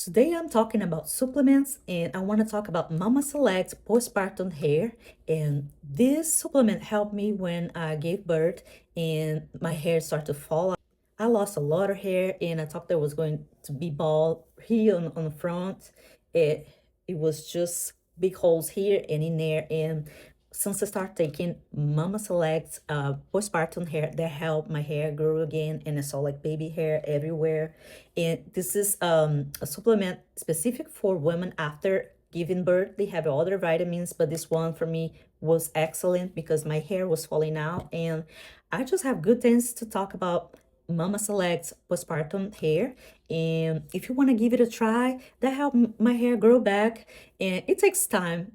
Today I'm talking about supplements and I want to talk about Mama Select postpartum hair. And this supplement helped me when I gave birth and my hair started to fall out. I lost a lot of hair and I thought that was going to be bald here on the front. It was just big holes here and in there. And since I started taking Mama Select postpartum hair, that helped my hair grow again, and I saw like baby hair everywhere. And this is a supplement specific for women after giving birth. They have other vitamins, but this one for me was excellent because my hair was falling out, and I just have good things to talk about Mama Select's postpartum hair. And if you want to give it a try, that helped my hair grow back, and it takes time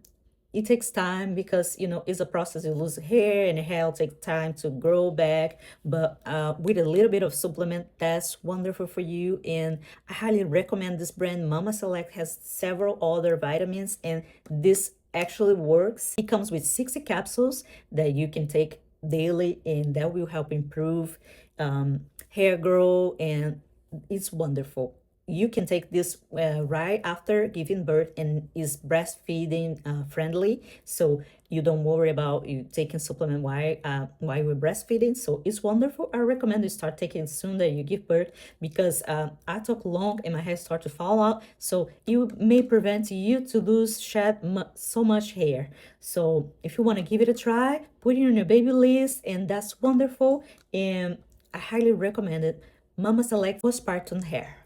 because it's a process. You lose hair and hair will take time to grow back, but with a little bit of supplement, that's wonderful for you. And I highly recommend this brand. Mama Select has several other vitamins, and this actually works. It comes with 60 capsules that you can take daily, and that will help improve hair grow, and it's wonderful. You can take this right after giving birth, and is breastfeeding friendly, so you don't worry about you taking supplement while you're breastfeeding. So it's wonderful. I recommend you start taking it soon that you give birth, because I took long and my hair started to fall out, so it may prevent you to so much hair. So if you want to give it a try, put it on your baby list, and that's wonderful. And I highly recommend it. Mama Select postpartum hair.